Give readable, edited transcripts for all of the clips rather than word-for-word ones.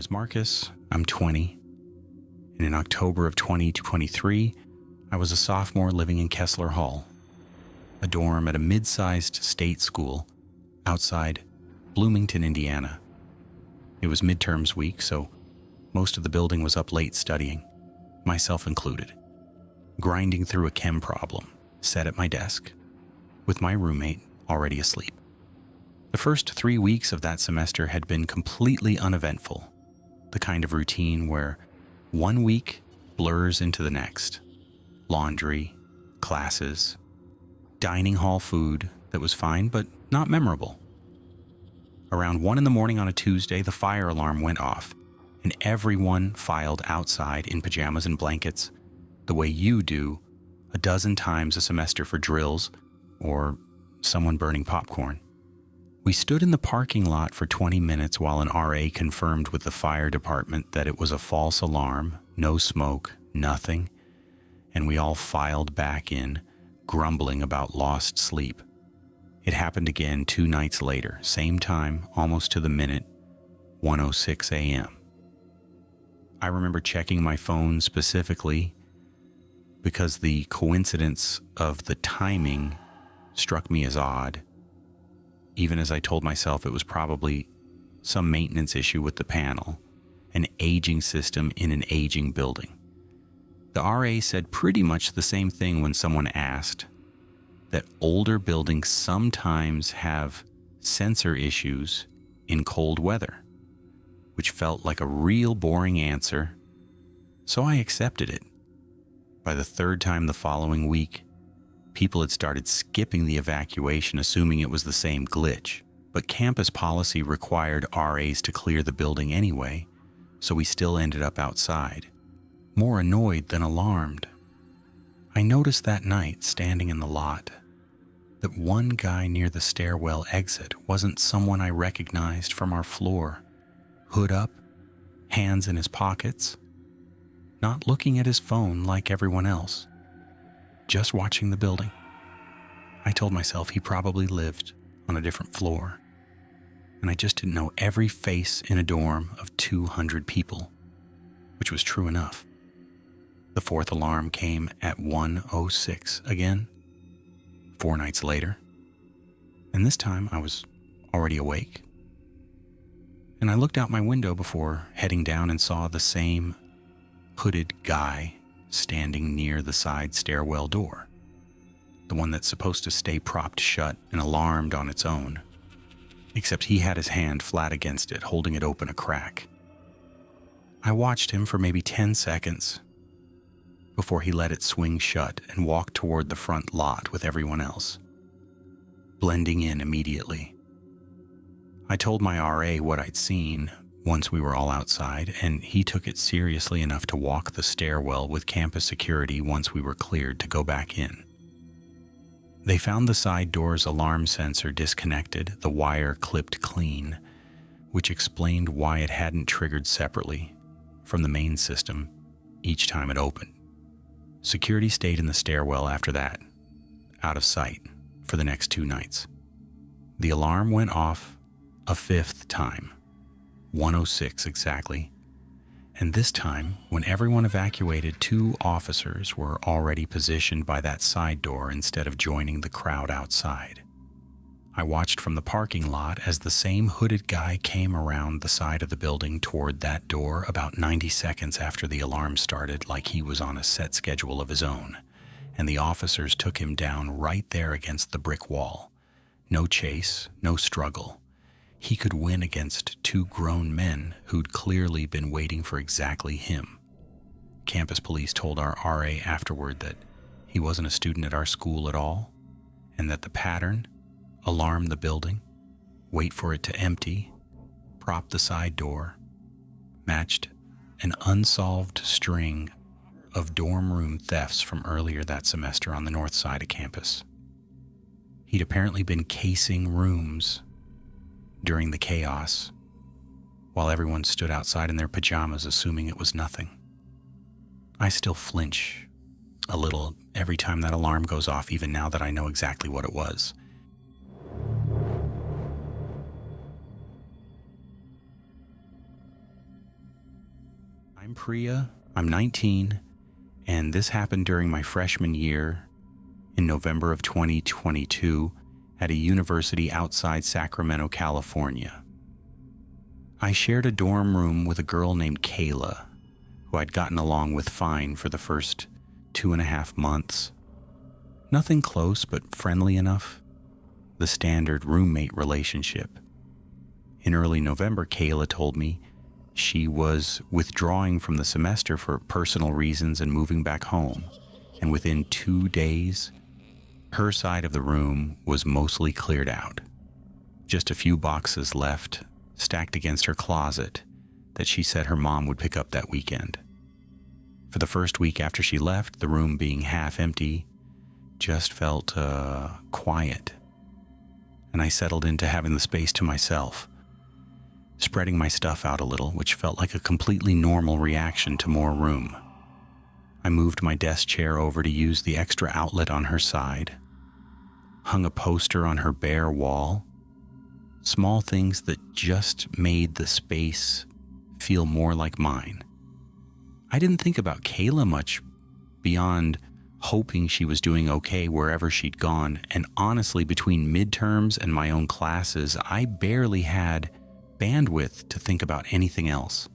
is Marcus. I'm 20. And in October of 2023, I was a sophomore living in Kessler Hall, a dorm at a mid-sized state school outside Bloomington, Indiana. It was midterms week, so most of the building was up late studying, myself included, grinding through a chem problem set at my desk, with my roommate already asleep. The first 3 weeks of that semester had been completely uneventful, the kind of routine where one week blurs into the next. Laundry, classes, dining hall food that was fine but not memorable. Around 1 a.m. on a Tuesday, the fire alarm went off, and everyone filed outside in pajamas and blankets, the way you do a dozen times a semester for drills or someone burning popcorn. We stood in the parking lot for 20 minutes while an RA confirmed with the fire department that it was a false alarm, no smoke, nothing, and we all filed back in, grumbling about lost sleep. It happened again 2 nights later, same time, almost to the minute, 1:06 a.m. I remember checking my phone specifically because the coincidence of the timing struck me as odd, even as I told myself it was probably some maintenance issue with the panel, an aging system in an aging building. The RA said pretty much the same thing when someone asked that older buildings sometimes have sensor issues in cold weather, which felt like a real boring answer, so I accepted it. By the 3rd time the following week, people had started skipping the evacuation, assuming it was the same glitch, but campus policy required RAs to clear the building anyway, so we still ended up outside, more annoyed than alarmed. I noticed that night, standing in the lot, that one guy near the stairwell exit wasn't someone I recognized from our floor, hood up, hands in his pockets, not looking at his phone like everyone else, just watching the building. I told myself he probably lived on a different floor, and I just didn't know every face in a dorm of 200 people, which was true enough. The 4th alarm came at 1:06 again, 4 nights later, and this time I was already awake. And I looked out my window before heading down and saw the same hooded guy standing near the side stairwell door, the one that's supposed to stay propped shut and alarmed on its own, except he had his hand flat against it, holding it open a crack. I watched him for maybe 10 seconds before he let it swing shut and walked toward the front lot with everyone else, blending in immediately. I told my RA what I'd seen once we were all outside, and he took it seriously enough to walk the stairwell with campus security once we were cleared to go back in. They found the side door's alarm sensor disconnected, the wire clipped clean, which explained why it hadn't triggered separately from the main system each time it opened. Security stayed in the stairwell after that, out of sight, for the next 2 nights. The alarm went off a 5th time, 1:06 exactly, and this time, when everyone evacuated, 2 officers were already positioned by that side door instead of joining the crowd outside. I watched from the parking lot as the same hooded guy came around the side of the building toward that door about 90 seconds after the alarm started, like he was on a set schedule of his own, and the officers took him down right there against the brick wall. No chase, no struggle. He could win against 2 grown men who'd clearly been waiting for exactly him. Campus police told our RA afterward that he wasn't a student at our school at all, and that the pattern: alarm the building, wait for it to empty, prop the side door, matched an unsolved string of dorm room thefts from earlier that semester on the north side of campus. He'd apparently been casing rooms during the chaos, while everyone stood outside in their pajamas assuming it was nothing. I still flinch a little every time that alarm goes off, even now that I know exactly what it was. I'm Priya, I'm 19, and this happened during my freshman year in November of 2022 at a university outside Sacramento, California. I shared a dorm room with a girl named Kayla, who I'd gotten along with fine for the first 2.5 months. Nothing close, but friendly enough. The standard roommate relationship. In early November, Kayla told me she was withdrawing from the semester for personal reasons and moving back home. And within 2 days, her side of the room was mostly cleared out. Just a few boxes left, stacked against her closet, that she said her mom would pick up that weekend. For the first week after she left, the room being half empty just felt quiet. And I settled into having the space to myself, spreading my stuff out a little, which felt like a completely normal reaction to more room. I moved my desk chair over to use the extra outlet on her side, hung a poster on her bare wall, small things that just made the space feel more like mine. I didn't think about Kayla much beyond hoping she was doing okay wherever she'd gone, and honestly, between midterms and my own classes, I barely had bandwidth to think about anything else.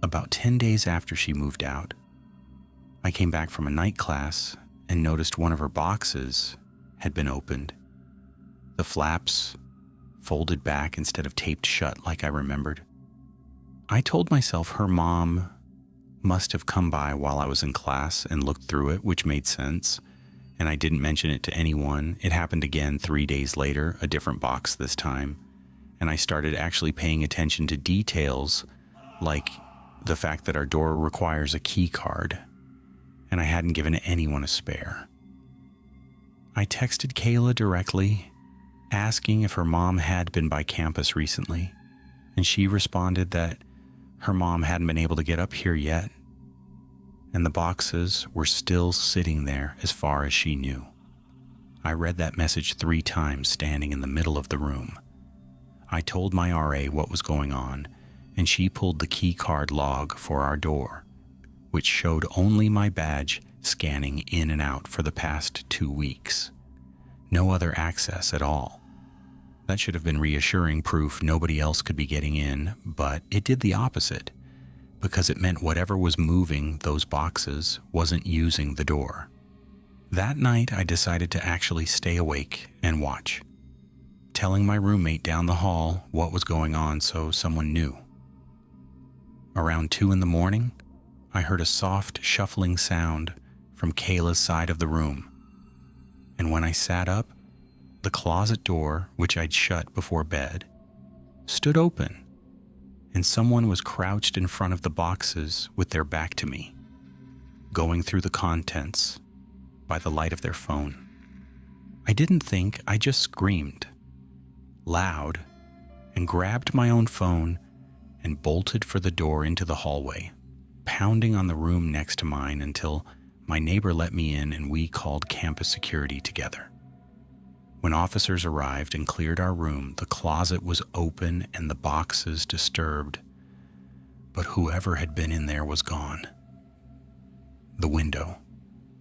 About 10 days after she moved out, I came back from a night class and noticed one of her boxes had been opened. The flaps folded back instead of taped shut like I remembered. I told myself her mom must have come by while I was in class and looked through it, which made sense, and I didn't mention it to anyone. It happened again 3 days later, a different box this time, and I started actually paying attention to details like the fact that our door requires a key card, and I hadn't given anyone a spare. I texted Kayla directly, asking if her mom had been by campus recently, and she responded that her mom hadn't been able to get up here yet, and the boxes were still sitting there as far as she knew. I read that message 3 times standing in the middle of the room. I told my RA what was going on, and she pulled the key card log for our door, which showed only my badge scanning in and out for the past 2 weeks. No other access at all. That should have been reassuring proof nobody else could be getting in, but it did the opposite, because it meant whatever was moving those boxes wasn't using the door. That night, I decided to actually stay awake and watch, telling my roommate down the hall what was going on so someone knew. Around 2 a.m, I heard a soft shuffling sound from Kayla's side of the room, and when I sat up, the closet door, which I'd shut before bed, stood open, and someone was crouched in front of the boxes with their back to me, going through the contents by the light of their phone. I didn't think, I just screamed, loud, and grabbed my own phone and bolted for the door into the hallway, pounding on the room next to mine until my neighbor let me in and we called campus security together. When officers arrived and cleared our room, the closet was open and the boxes disturbed, but whoever had been in there was gone. The window,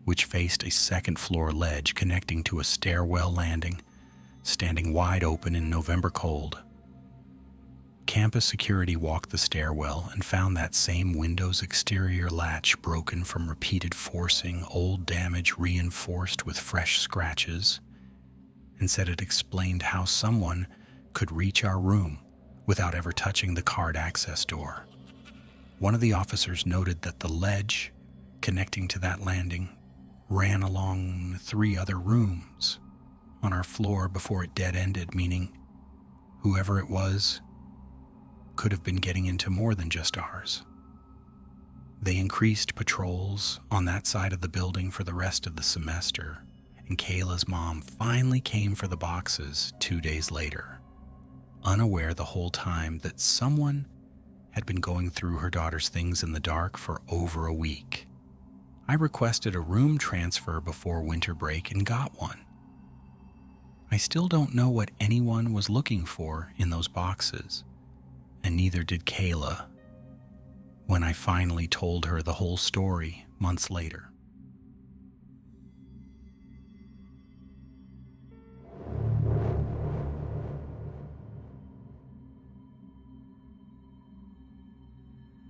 which faced a second-floor ledge connecting to a stairwell landing, standing wide open in November cold. Campus security walked the stairwell and found that same window's exterior latch broken from repeated forcing, old damage reinforced with fresh scratches, and said it explained how someone could reach our room without ever touching the card access door. One of the officers noted that the ledge connecting to that landing ran along 3 other rooms on our floor before it dead-ended, meaning whoever it was could have been getting into more than just ours. They increased patrols on that side of the building for the rest of the semester, and Kayla's mom finally came for the boxes 2 days later, unaware the whole time that someone had been going through her daughter's things in the dark for over a week. I requested a room transfer before winter break and got one. I still don't know what anyone was looking for in those boxes, and neither did Kayla. when I finally told her the whole story months later.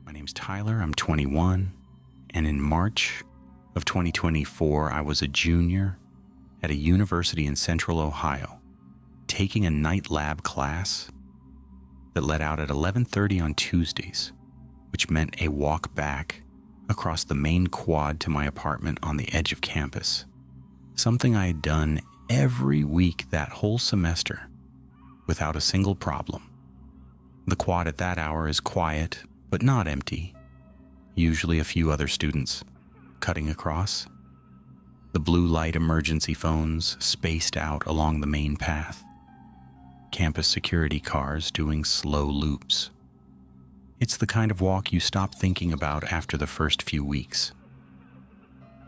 My name's Tyler, I'm 21, and in March of 2024, I was a junior at a university in Central Ohio, taking a night lab class that let out at 11:30 on Tuesdays, which meant a walk back across the main quad to my apartment on the edge of campus, something I had done every week that whole semester without a single problem. The quad at that hour is quiet, but not empty, usually a few other students cutting across. The blue light emergency phones spaced out along the main path. Campus security cars doing slow loops. It's the kind of walk you stop thinking about after the first few weeks.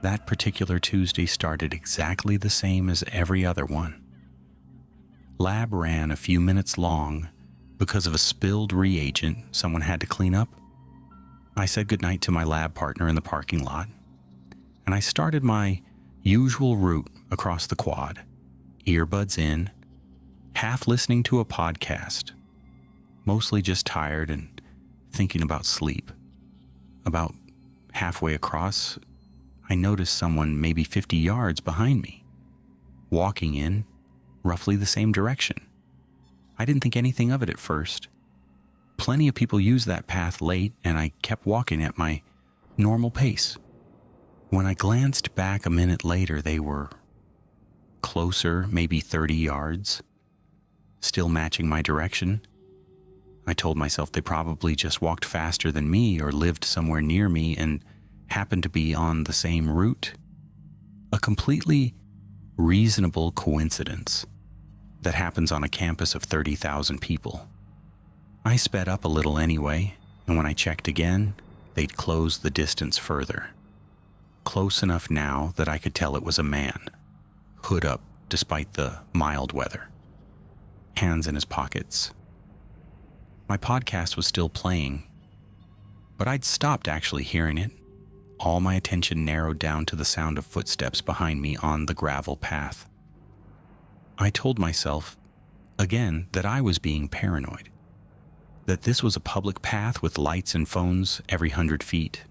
That particular Tuesday started exactly the same as every other one. Lab ran a few minutes long because of a spilled reagent someone had to clean up. I said goodnight to my lab partner in the parking lot, and I started my usual route across the quad, earbuds in, half listening to a podcast, mostly just tired and thinking about sleep. About halfway across, I noticed someone maybe 50 yards behind me, walking in roughly the same direction. I didn't think anything of it at first. Plenty of people use that path late, and I kept walking at my normal pace. When I glanced back a minute later, they were closer, maybe 30 yards, still matching my direction. I told myself they probably just walked faster than me or lived somewhere near me and happened to be on the same route. A completely reasonable coincidence that happens on a campus of 30,000 people. I sped up a little anyway, and when I checked again, they'd closed the distance further. Close enough now that I could tell it was a man, hood up despite the mild weather, hands in his pockets. My podcast was still playing, but I'd stopped actually hearing it. All my attention narrowed down to the sound of footsteps behind me on the gravel path. I told myself, again, that I was being paranoid, that this was a public path with lights and phones every 100 feet,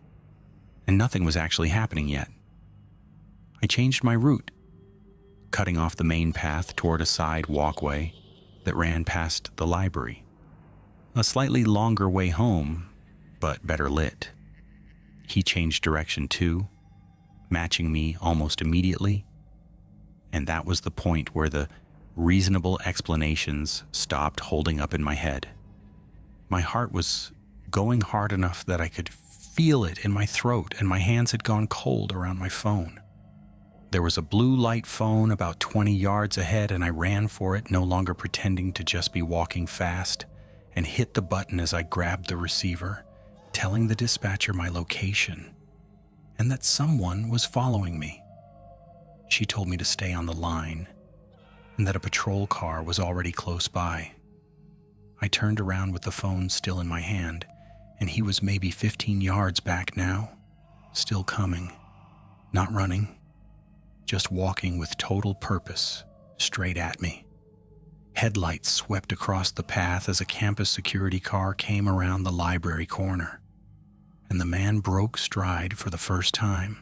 and nothing was actually happening yet. I changed my route, cutting off the main path toward a side walkway that ran past the library. A slightly longer way home, but better lit. He changed direction too, matching me almost immediately, and that was the point where the reasonable explanations stopped holding up in my head. My heart was going hard enough that I could feel it in my throat, and my hands had gone cold around my phone. There was a blue light phone about 20 yards ahead, and I ran for it, no longer pretending to just be walking fast, and hit the button as I grabbed the receiver, telling the dispatcher my location and that someone was following me. She told me to stay on the line and that a patrol car was already close by. I turned around with the phone still in my hand, and he was maybe 15 yards back now, still coming, not running, just walking with total purpose straight at me. Headlights swept across the path as a campus security car came around the library corner, and the man broke stride for the first time,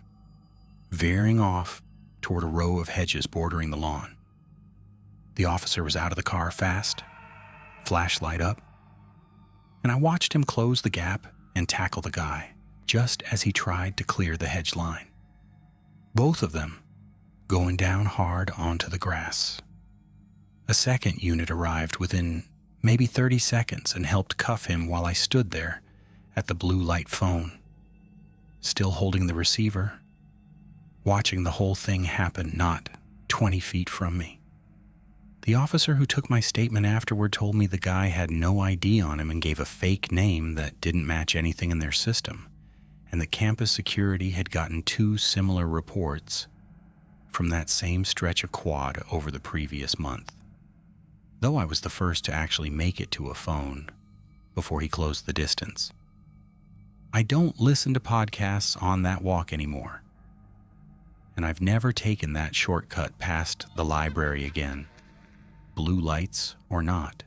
veering off toward a row of hedges bordering the lawn. The officer was out of the car fast, flashlight up, and I watched him close the gap and tackle the guy just as he tried to clear the hedge line. Both of them going down hard onto the grass. A second unit arrived within maybe 30 seconds and helped cuff him while I stood there at the blue light phone, still holding the receiver, watching the whole thing happen not 20 feet from me. The officer who took my statement afterward told me the guy had no ID on him and gave a fake name that didn't match anything in their system, and that campus security had gotten 2 similar reports from that same stretch of quad over the previous month. Though I was the first to actually make it to a phone before he closed the distance. I don't listen to podcasts on that walk anymore. And I've never taken that shortcut past the library again, blue lights or not.